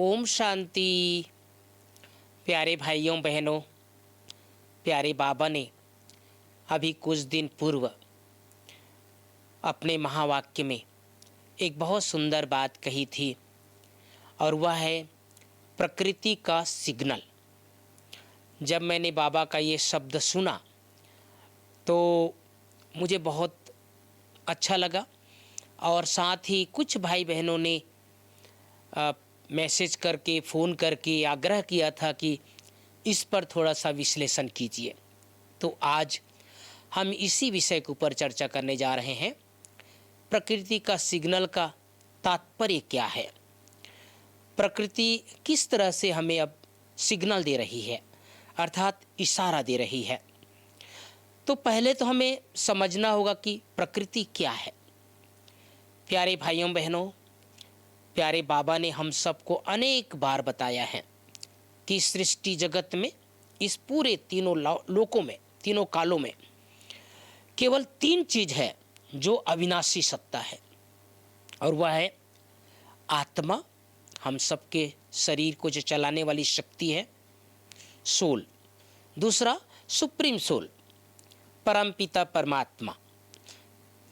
ओम शांति। प्यारे भाइयों बहनों, प्यारे बाबा ने अभी कुछ दिन पूर्व अपने महावाक्य में एक बहुत सुंदर बात कही थी और वह है प्रकृति का सिग्नल। जब मैंने बाबा का ये शब्द सुना तो मुझे बहुत अच्छा लगा और साथ ही कुछ भाई बहनों ने मैसेज करके फ़ोन करके आग्रह किया था कि इस पर थोड़ा सा विश्लेषण कीजिए। तो आज हम इसी विषय के ऊपर चर्चा करने जा रहे हैं। प्रकृति का सिग्नल का तात्पर्य क्या है, प्रकृति किस तरह से हमें अब सिग्नल दे रही है, अर्थात इशारा दे रही है। तो पहले तो हमें समझना होगा कि प्रकृति क्या है। प्यारे भाइयों बहनों, प्यारे बाबा ने हम सबको अनेक बार बताया है कि सृष्टि जगत में, इस पूरे तीनों लोकों में, तीनों कालों में केवल तीन चीज है जो अविनाशी सत्ता है, और वह है आत्मा, हम सबके शरीर को जो चलाने वाली शक्ति है, सोल। दूसरा सुप्रीम सोल, परमपिता परमात्मा।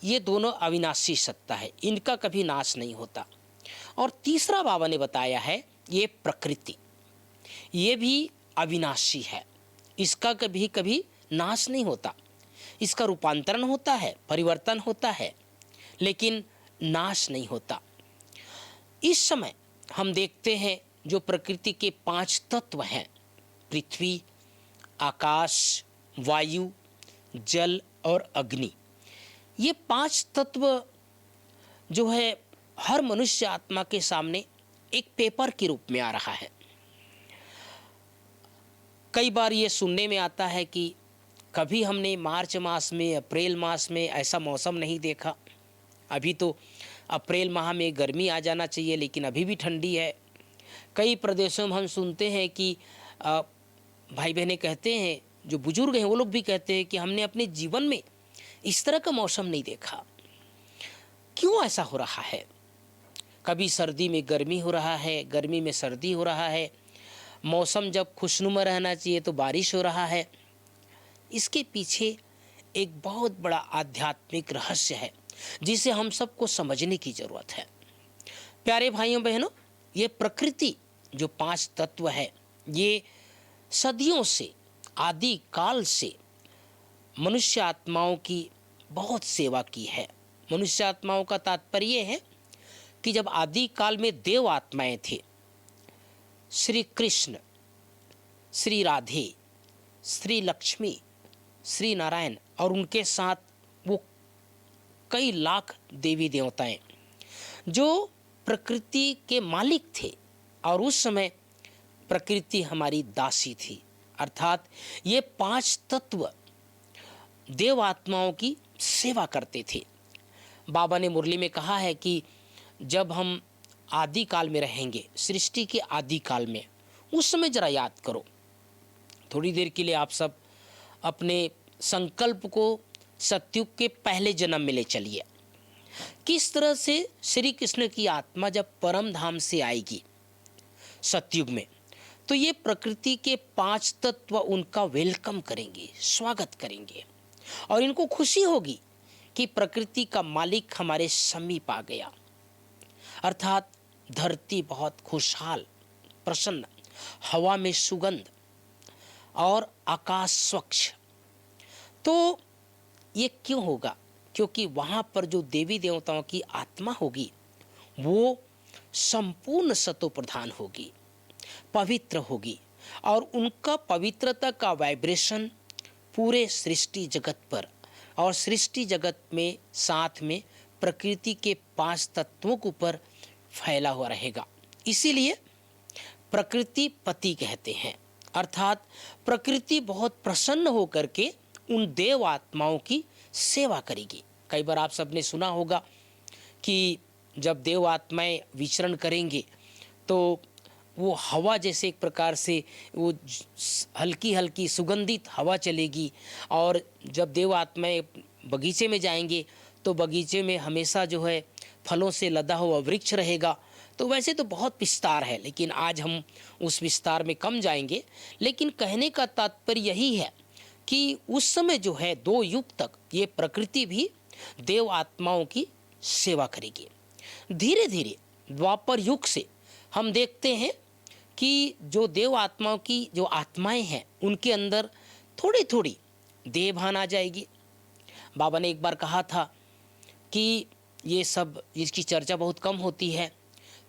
ये दोनों अविनाशी सत्ता है, इनका कभी नाश नहीं होता। और तीसरा बाबा ने बताया है ये प्रकृति, ये भी अविनाशी है, इसका कभी कभी नाश नहीं होता। इसका रूपांतरण होता है, परिवर्तन होता है, लेकिन नाश नहीं होता। इस समय हम देखते हैं जो प्रकृति के 5 तत्व हैं, पृथ्वी, आकाश, वायु, जल और अग्नि। ये 5 तत्व जो है हर मनुष्य आत्मा के सामने एक पेपर के रूप में आ रहा है। कई बार ये सुनने में आता है कि कभी हमने मार्च मास में, अप्रैल मास में ऐसा मौसम नहीं देखा। अभी तो अप्रैल माह में गर्मी आ जाना चाहिए, लेकिन अभी भी ठंडी है। कई प्रदेशों में हम सुनते हैं कि भाई बहनें कहते हैं, जो बुजुर्ग हैं वो लोग भी कहते हैं कि हमने अपने जीवन में इस तरह का मौसम नहीं देखा। क्यों ऐसा हो रहा है? कभी सर्दी में गर्मी हो रहा है, गर्मी में सर्दी हो रहा है, मौसम जब खुशनुमा रहना चाहिए तो बारिश हो रहा है। इसके पीछे एक बहुत बड़ा आध्यात्मिक रहस्य है जिसे हम सबको समझने की जरूरत है। प्यारे भाइयों बहनों, ये प्रकृति जो 5 तत्व है, ये सदियों से, आदि काल से मनुष्य आत्माओं की बहुत सेवा की है। मनुष्य आत्माओं का तात्पर्य है कि जब आदि काल में देव आत्माएं थे, श्री कृष्ण, श्री राधे, श्री लक्ष्मी, श्री नारायण और उनके साथ वो कई लाख देवी देवताएं जो प्रकृति के मालिक थे, और उस समय प्रकृति हमारी दासी थी। अर्थात ये 5 तत्व देव आत्माओं की सेवा करते थे। बाबा ने मुरली में कहा है कि जब हम आदि काल में रहेंगे, सृष्टि के आदि काल में, उस समय जरा याद करो, थोड़ी देर के लिए आप सब अपने संकल्प को सतयुग के पहले जन्म में ले चलिए। किस तरह से श्री कृष्ण की आत्मा जब परम धाम से आएगी सतयुग में, तो ये प्रकृति के 5 तत्व उनका वेलकम करेंगे, स्वागत करेंगे, और इनको खुशी होगी कि प्रकृति का मालिक हमारे समीप आ गया। अर्थात धरती बहुत खुशहाल, प्रसन्न, हवा में सुगंध और आकाश स्वच्छ। तो ये क्यों होगा? क्योंकि वहाँ पर जो देवी देवताओं की आत्मा होगी वो संपूर्ण सतो प्रधान होगी, पवित्र होगी, और उनका पवित्रता का वाइब्रेशन पूरे सृष्टि जगत पर और सृष्टि जगत में साथ में प्रकृति के 5 तत्वों के ऊपर फैला हुआ रहेगा। इसीलिए प्रकृति पति कहते हैं। अर्थात प्रकृति बहुत प्रसन्न होकर के उन देव आत्माओं की सेवा करेगी। कई बार आप सबने सुना होगा कि जब देव आत्माएं विचरण करेंगे तो वो हवा जैसे एक प्रकार से वो हल्की हल्की सुगंधित हवा चलेगी, और जब देव आत्माएं बगीचे में जाएंगे तो बगीचे में हमेशा जो है फलों से लदा हुआ वृक्ष रहेगा। तो वैसे तो बहुत विस्तार है, लेकिन आज हम उस विस्तार में कम जाएंगे। लेकिन कहने का तात्पर्य यही है कि उस समय जो है 2 युग तक ये प्रकृति भी देव आत्माओं की सेवा करेगी। धीरे धीरे द्वापर युग से हम देखते हैं कि जो देव आत्माओं की जो आत्माएं हैं उनके अंदर थोड़ी थोड़ी देह भान आ जाएगी। बाबा ने एक बार कहा था कि ये सब इसकी चर्चा बहुत कम होती है।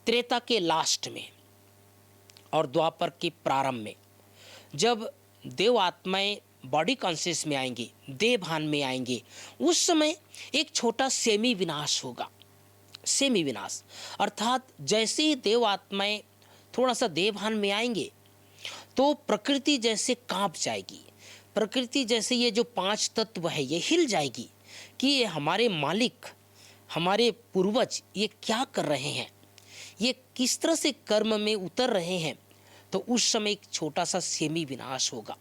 त्रेता के लास्ट में और द्वापर के प्रारंभ में जब देव आत्माएं बॉडी कॉन्शियस में आएंगी, देह भान में आएंगे, उस समय एक छोटा सेमी विनाश होगा। सेमी विनाश अर्थात जैसे ही देव आत्माएं थोड़ा सा देह भान में आएंगे तो प्रकृति जैसे कांप जाएगी। प्रकृति जैसे ये जो 5 तत्व है ये हिल जाएगी कि ये हमारे मालिक, हमारे पूर्वज ये क्या कर रहे हैं, ये किस तरह से कर्म में उतर रहे हैं। तो उस समय एक छोटा सा सेमी विनाश होगा।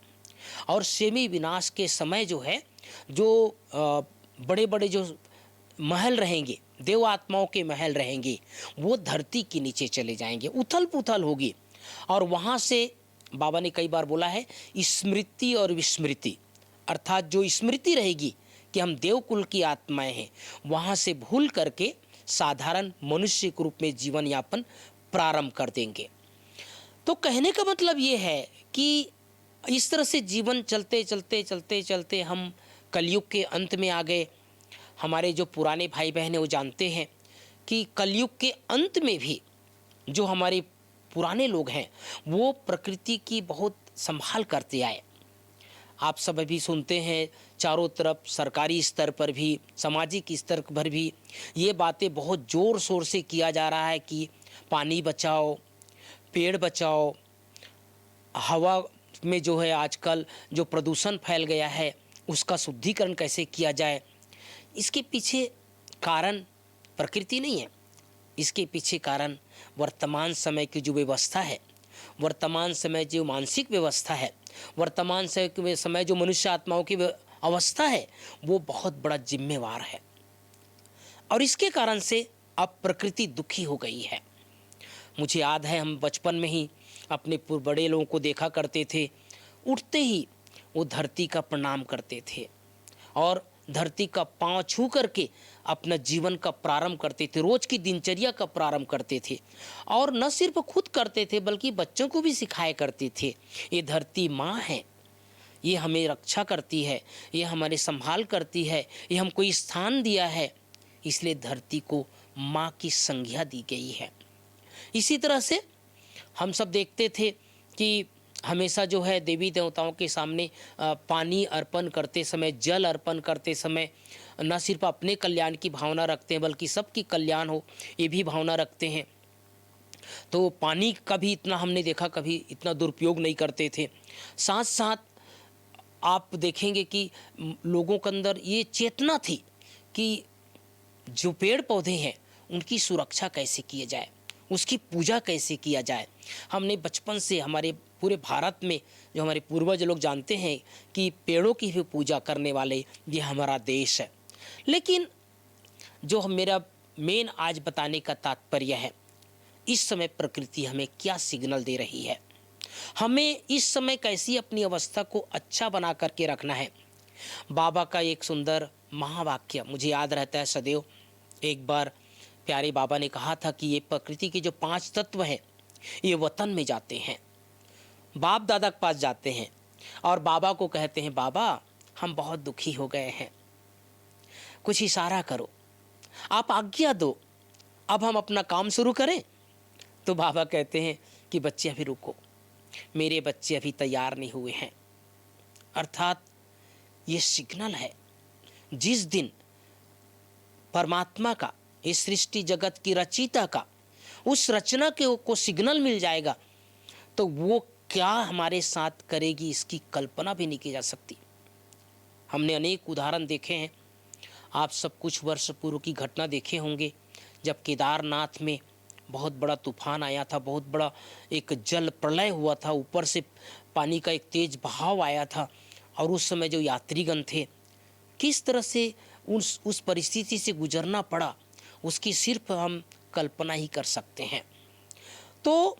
और सेमी विनाश के समय जो है जो बड़े बड़े जो महल रहेंगे, देव आत्माओं के महल रहेंगे, वो धरती के नीचे चले जाएंगे, उथल पुथल होगी। और वहाँ से बाबा ने कई बार बोला है स्मृति और विस्मृति, अर्थात जो स्मृति रहेगी कि हम देवकुल की आत्माएं हैं, वहाँ से भूल करके साधारण मनुष्य के रूप में जीवन यापन प्रारंभ कर देंगे। तो कहने का मतलब ये है कि इस तरह से जीवन चलते चलते चलते चलते हम कलयुग के अंत में आ गए। हमारे जो पुराने भाई बहन हैं वो जानते हैं कि कलयुग के अंत में भी जो हमारे पुराने लोग हैं वो प्रकृति की बहुत संभाल करते आए। आप सब अभी सुनते हैं चारों तरफ सरकारी स्तर पर भी, सामाजिक स्तर पर भी ये बातें बहुत ज़ोर शोर से किया जा रहा है कि पानी बचाओ, पेड़ बचाओ, हवा में जो है आजकल जो प्रदूषण फैल गया है उसका शुद्धिकरण कैसे किया जाए। इसके पीछे कारण प्रकृति नहीं है, इसके पीछे कारण वर्तमान समय की जो व्यवस्था है, वर्तमान समय जो मानसिक व्यवस्था है, वर्तमान समय जो मनुष्य आत्माओं की अवस्था है, वो बहुत बड़ा जिम्मेवार है। और इसके कारण से अब प्रकृति दुखी हो गई है। मुझे याद है हम बचपन में ही अपने बड़े लोगों को देखा करते थे, उठते ही वो धरती का प्रणाम करते थे और धरती का पांव छू करके अपना जीवन का प्रारंभ करते थे, रोज की दिनचर्या का प्रारंभ करते थे। और न सिर्फ खुद करते थे बल्कि बच्चों को भी सिखाया करते थे, ये धरती माँ है, ये हमें रक्षा करती है, ये हमारे संभाल करती है, ये हमको स्थान दिया है, इसलिए धरती को माँ की संज्ञा दी गई है। इसी तरह से हम सब देखते थे कि हमेशा जो है देवी देवताओं के सामने पानी अर्पण करते समय, जल अर्पण करते समय न सिर्फ अपने कल्याण की भावना रखते हैं बल्कि सबकी कल्याण हो ये भी भावना रखते हैं। तो पानी का भी इतना हमने देखा कभी इतना दुरुपयोग नहीं करते थे। साथ साथ आप देखेंगे कि लोगों के अंदर ये चेतना थी कि जो पेड़ पौधे हैं उनकी सुरक्षा कैसे की जाए, उसकी पूजा कैसे किया जाए। हमने बचपन से हमारे पूरे भारत में जो हमारे पूर्वज लोग जानते हैं कि पेड़ों की भी पूजा करने वाले ये हमारा देश है। लेकिन जो मेरा मेन आज बताने का तात्पर्य है, इस समय प्रकृति हमें क्या सिग्नल दे रही है, हमें इस समय कैसी अपनी अवस्था को अच्छा बना करके रखना है। बाबा का एक सुंदर महावाक्य मुझे याद रहता है सदैव। एक बार प्यारे बाबा ने कहा था कि ये प्रकृति के जो 5 तत्व हैं ये वतन में जाते हैं, बाप दादा के पास जाते हैं और बाबा को कहते हैं बाबा हम बहुत दुखी हो गए हैं, कुछ इशारा करो, आप आज्ञा दो, अब हम अपना काम शुरू करें। तो बाबा कहते हैं कि बच्चे अभी रुको, मेरे बच्चे अभी तैयार नहीं हुए हैं। अर्थात ये सिग्नल है, जिस दिन परमात्मा का, इस सृष्टि जगत की रचयिता का, उस रचना के को सिग्नल मिल जाएगा तो वो क्या हमारे साथ करेगी इसकी कल्पना भी नहीं की जा सकती। हमने अनेक उदाहरण देखे हैं। आप सब कुछ वर्ष पूर्व की घटना देखे होंगे जब केदारनाथ में बहुत बड़ा तूफान आया था, बहुत बड़ा एक जल प्रलय हुआ था, ऊपर से पानी का एक तेज बहाव आया था और उस समय जो यात्रीगण थे किस तरह से उस परिस्थिति से गुजरना पड़ा उसकी सिर्फ हम कल्पना ही कर सकते हैं। तो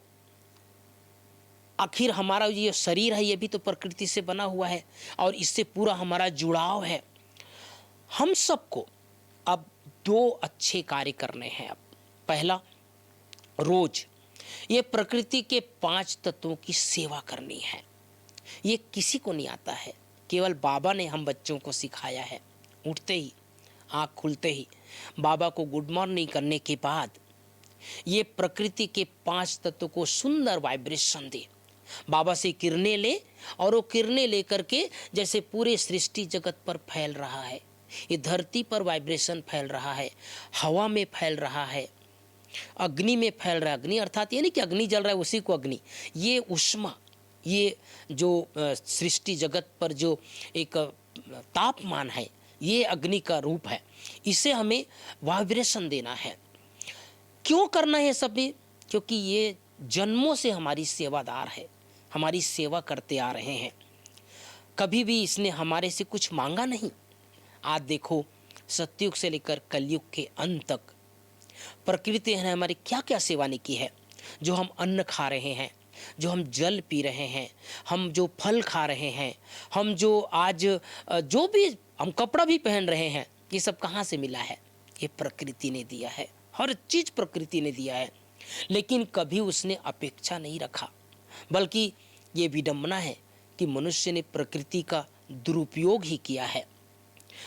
आखिर हमारा ये शरीर है, ये भी तो प्रकृति से बना हुआ है और इससे पूरा हमारा जुड़ाव है। हम सबको अब दो अच्छे कार्य करने हैं। अब पहला, रोज ये प्रकृति के 5 तत्वों की सेवा करनी है। ये किसी को नहीं आता है, केवल बाबा ने हम बच्चों को सिखाया है। उठते ही, आँख खुलते ही बाबा को गुड मॉर्निंग करने के बाद ये प्रकृति के 5 तत्वों को सुंदर वाइब्रेशन दे। बाबा से किरणें ले और वो किरणें लेकर के जैसे पूरे सृष्टि जगत पर फैल रहा है, ये धरती पर वाइब्रेशन फैल रहा है, हवा में फैल रहा है, अग्नि में फैल रहा है। अग्नि अर्थात ये नहीं कि अग्नि जल रहा है उसी को अग्नि, ये उष्मा, ये जो सृष्टि जगत पर जो एक तापमान है, ये अग्नि का रूप है। इसे हमें वाइब्रेशन देना है। क्यों करना है सब भी? क्योंकि ये जन्मों से हमारी सेवादार है, हमारी सेवा करते आ रहे हैं। कभी भी इसने हमारे से कुछ मांगा नहीं। आज देखो, सतयुग से लेकर कलयुग के अंत तक प्रकृति ने हमारी क्या क्या सेवा नहीं की है। जो हम अन्न खा रहे हैं, जो हम जल पी रहे हैं, हम जो फल खा रहे हैं, हम जो आज जो भी हम कपड़ा भी पहन रहे हैं, ये सब कहाँ से मिला है? ये प्रकृति ने दिया है। हर चीज़ प्रकृति ने दिया है, लेकिन कभी उसने अपेक्षा नहीं रखा। बल्कि ये विडंबना है कि मनुष्य ने प्रकृति का दुरुपयोग ही किया है।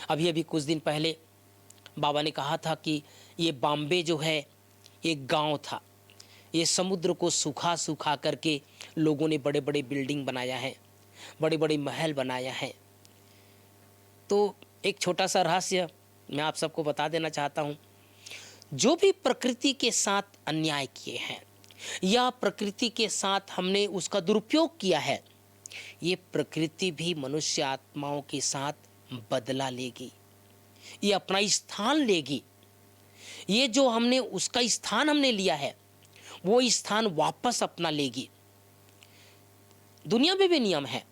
अभी अभी कुछ दिन पहले बाबा ने कहा था कि ये बॉम्बे जो है एक गांव था, ये समुद्र को सूखा सूखा करके लोगों ने बड़े बड़े बिल्डिंग बनाया है, बड़े बड़े महल बनाया है। तो एक छोटा सा रहस्य मैं आप सबको बता देना चाहता हूँ। जो भी प्रकृति के साथ अन्याय किए हैं या प्रकृति के साथ हमने उसका दुरुपयोग किया है, ये प्रकृति भी मनुष्य आत्माओं के साथ बदला लेगी, ये अपना स्थान लेगी। ये जो हमने उसका स्थान हमने लिया है, वो स्थान वापस अपना लेगी। दुनिया में भी नियम है।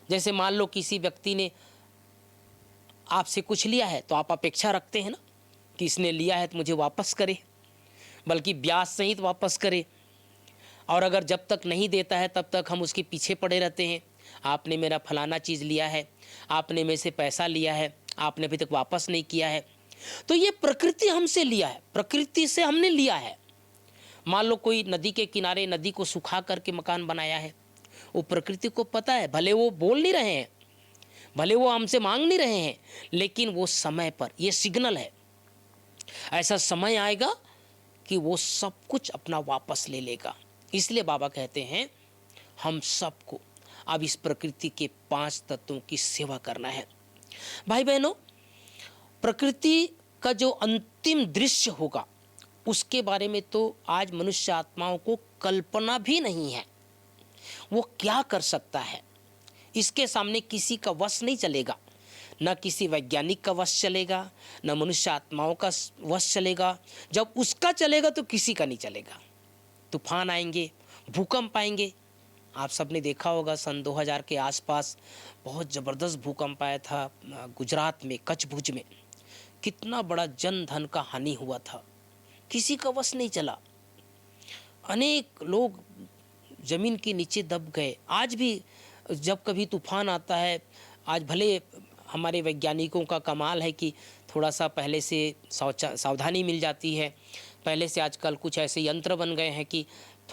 जैसे मान लो किसी व्यक्ति ने आपसे कुछ लिया है, तो आप अपेक्षा रखते हैं ना कि इसने लिया है तो मुझे वापस करे, बल्कि ब्याज सहित वापस करे। और अगर जब तक नहीं देता है तब तक हम उसके पीछे पड़े रहते हैं। आपने मेरा फलाना चीज़ लिया है, आपने मेरे से पैसा लिया है, आपने अभी तक वापस नहीं किया है। तो ये प्रकृति हमसे लिया है, प्रकृति से हमने लिया है। मान लो कोई नदी के किनारे नदी को सुखा करके मकान बनाया है, वो प्रकृति को पता है, भले वो बोल नहीं रहे हैं, भले वो हमसे मांग नहीं रहे हैं, लेकिन वो समय पर, ये सिग्नल है, ऐसा समय आएगा कि वो सब कुछ अपना वापस ले लेगा। इसलिए बाबा कहते हैं हम सबको अब इस प्रकृति के 5 तत्वों की सेवा करना है। भाई बहनों, प्रकृति का जो अंतिम दृश्य होगा उसके बारे में तो आज मनुष्य आत्माओं को कल्पना भी नहीं है। वो क्या कर सकता है, इसके सामने किसी का वश नहीं चलेगा। न किसी वैज्ञानिक का वश चलेगा, न मनुष्य आत्माओं का वश चलेगा। जब उसका चलेगा तो किसी का नहीं चलेगा। तूफान आएंगे, भूकंप आएंगे। आप सबने देखा होगा सन 2000 के आसपास बहुत ज़बरदस्त भूकंप आया था गुजरात में, कच्छ भुज में। कितना बड़ा जन धन का हानि हुआ था, किसी का वश नहीं चला। अनेक लोग ज़मीन के नीचे दब गए। आज भी जब कभी तूफान आता है, आज भले हमारे वैज्ञानिकों का कमाल है कि थोड़ा सा पहले से सावधानी मिल जाती है, पहले से आजकल कुछ ऐसे यंत्र बन गए हैं कि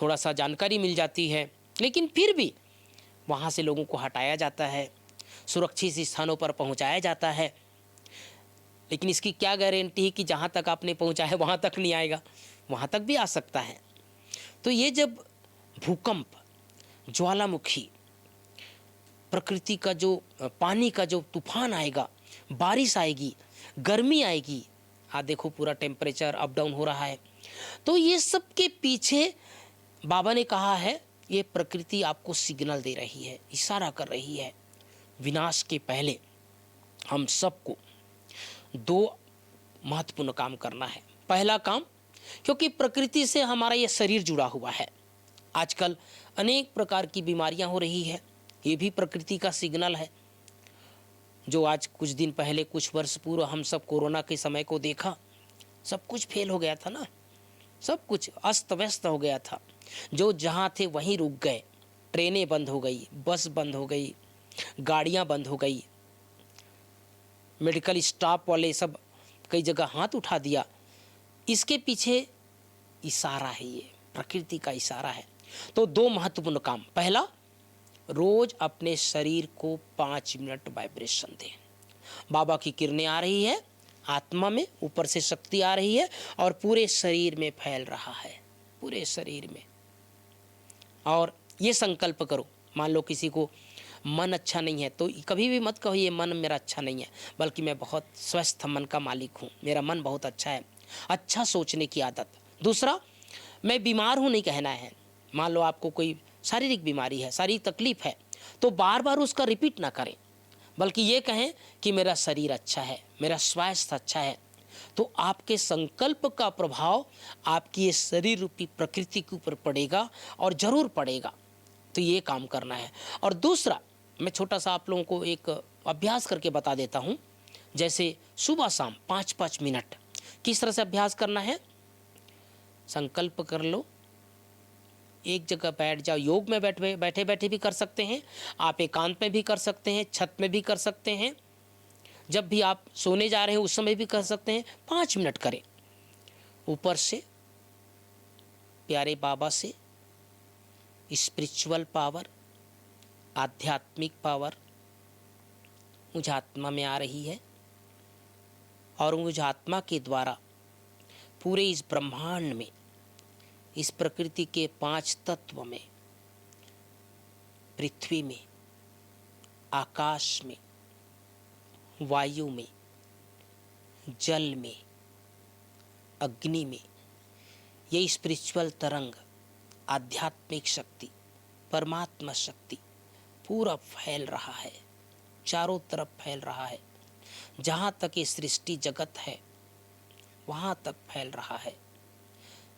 थोड़ा सा जानकारी मिल जाती है, लेकिन फिर भी वहाँ से लोगों को हटाया जाता है, सुरक्षित स्थानों पर पहुँचाया जाता है। लेकिन इसकी क्या गारंटी है कि जहाँ तक आपने पहुँचाया वहाँ तक नहीं आएगा? वहाँ तक भी आ सकता है। तो ये जब भूकंप, ज्वालामुखी, प्रकृति का जो पानी का जो तूफान आएगा, बारिश आएगी, गर्मी आएगी, आज देखो पूरा टेम्परेचर अप डाउन हो रहा है। तो ये सब के पीछे बाबा ने कहा है ये प्रकृति आपको सिग्नल दे रही है, इशारा कर रही है। विनाश के पहले हम सबको 2 महत्वपूर्ण काम करना है। पहला काम, क्योंकि प्रकृति से हमारा ये शरीर जुड़ा हुआ है, आजकल अनेक प्रकार की बीमारियां हो रही है, ये भी प्रकृति का सिग्नल है। जो आज कुछ दिन पहले, कुछ वर्ष पूर्व हम सब कोरोना के समय को देखा, सब कुछ फेल हो गया था ना। सब कुछ अस्त व्यस्त हो गया था। जो जहाँ थे वहीं रुक गए। ट्रेनें बंद हो गई, बस बंद हो गई, गाड़ियाँ बंद हो गई, मेडिकल स्टाफ वाले सब कई जगह हाथ उठा दिया। इसके पीछे इशारा है, ये प्रकृति का इशारा है। तो दो महत्वपूर्ण काम। पहला, रोज अपने शरीर को 5 मिनट वाइब्रेशन दें। बाबा की किरणें आ रही है आत्मा में, ऊपर से शक्ति आ रही है और पूरे शरीर में फैल रहा है, पूरे शरीर में। और ये संकल्प करो, मान लो किसी को मन अच्छा नहीं है तो कभी भी मत कहो ये मन मेरा अच्छा नहीं है, बल्कि मैं बहुत स्वस्थ मन का मालिक हूँ, मेरा मन बहुत अच्छा है। अच्छा सोचने की आदत। दूसरा, मैं बीमार हूँ नहीं कहना है। मान लो आपको कोई शारीरिक बीमारी है, शारीरिक तकलीफ है, तो बार बार उसका रिपीट ना करें, बल्कि ये कहें कि मेरा शरीर अच्छा है, मेरा स्वास्थ्य अच्छा है। तो आपके संकल्प का प्रभाव आपकी ये शरीर रूपी प्रकृति के ऊपर पड़ेगा और ज़रूर पड़ेगा। तो ये काम करना है। और दूसरा, मैं छोटा सा आप लोगों को एक अभ्यास करके बता देता हूँ। जैसे सुबह शाम 5-5 मिनट किस तरह से अभ्यास करना है। संकल्प कर लो, एक जगह बैठ जाओ। योग में बैठे बैठे भी कर सकते हैं, आप एकांत में भी कर सकते हैं, छत में भी कर सकते हैं, जब भी आप सोने जा रहे हैं उस समय भी कर सकते हैं। 5 मिनट करें। ऊपर से प्यारे बाबा से स्पिरिचुअल पावर, आध्यात्मिक पावर मुझ आत्मा में आ रही है और मुझ आत्मा के द्वारा पूरे इस ब्रह्मांड में, इस प्रकृति के 5 तत्व में, पृथ्वी में, आकाश में, वायु में, जल में, अग्नि में, ये स्पिरिचुअल तरंग, आध्यात्मिक शक्ति, परमात्मा शक्ति पूरा फैल रहा है, चारों तरफ फैल रहा है। जहाँ तक ये सृष्टि जगत है वहाँ तक फैल रहा है।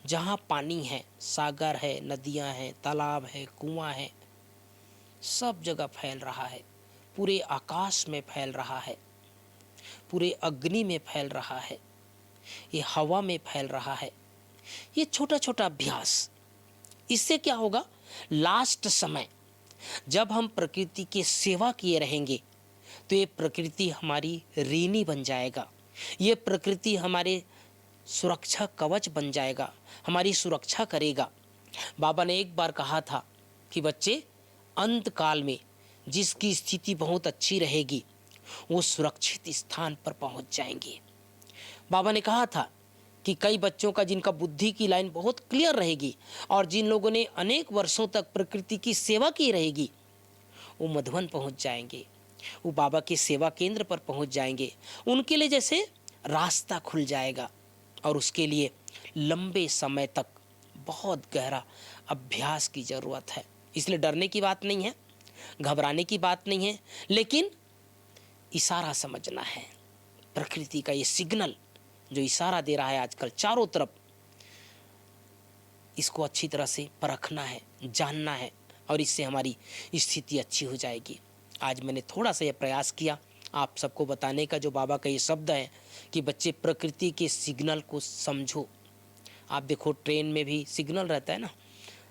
जहाँ पानी है, सागर है, नदियाँ हैं, तालाब है, कुआं है, सब जगह फैल रहा है। पूरे आकाश में फैल रहा है, पूरे अग्नि में फैल रहा है, ये हवा में फैल रहा है। ये छोटा छोटा अभ्यास, इससे क्या होगा, लास्ट समय जब हम प्रकृति की सेवा किए रहेंगे तो ये प्रकृति हमारी ऋणी बन जाएगा, ये प्रकृति हमारे सुरक्षा कवच बन जाएगा, हमारी सुरक्षा करेगा। बाबा ने एक बार कहा था कि बच्चे, अंत काल में जिसकी स्थिति बहुत अच्छी रहेगी वो सुरक्षित स्थान पर पहुंच जाएंगे। बाबा ने कहा था कि कई बच्चों का जिनका बुद्धि की लाइन बहुत क्लियर रहेगी और जिन लोगों ने अनेक वर्षों तक प्रकृति की सेवा की रहेगी, वो मधुबन पहुंच जाएंगे, वो बाबा के सेवा केंद्र पर पहुंच जाएंगे। उनके लिए जैसे रास्ता खुल जाएगा और उसके लिए लंबे समय तक बहुत गहरा अभ्यास की ज़रूरत है। इसलिए डरने की बात नहीं है, घबराने की बात नहीं है, लेकिन इशारा समझना है। प्रकृति का ये सिग्नल जो इशारा दे रहा है आजकल चारों तरफ, इसको अच्छी तरह से परखना है, जानना है और इससे हमारी स्थिति अच्छी हो जाएगी। आज मैंने थोड़ा सा ये प्रयास किया आप सबको बताने का, जो बाबा का ये शब्द है कि बच्चे प्रकृति के सिग्नल को समझो। आप देखो ट्रेन में भी सिग्नल रहता है ना,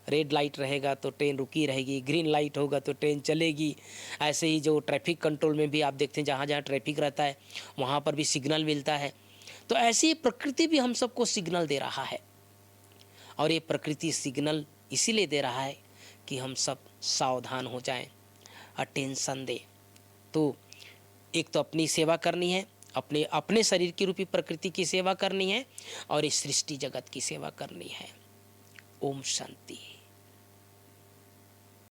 रेड लाइट रहेगा तो ट्रेन रुकी रहेगी, ग्रीन लाइट होगा तो ट्रेन चलेगी। ऐसे ही जो ट्रैफिक कंट्रोल में भी आप देखते हैं, जहाँ जहाँ ट्रैफिक रहता है वहाँ पर भी सिग्नल मिलता है। तो ऐसे ही प्रकृति भी हम सबको सिग्नल दे रहा है और ये प्रकृति सिग्नल इसीलिए दे रहा है कि हम सब सावधान हो जाएं, अटेंशन दें। तो एक तो अपनी सेवा करनी है, अपने शरीर की रूपी प्रकृति की सेवा करनी है और इस सृष्टि जगत की सेवा करनी है। ओम शांति।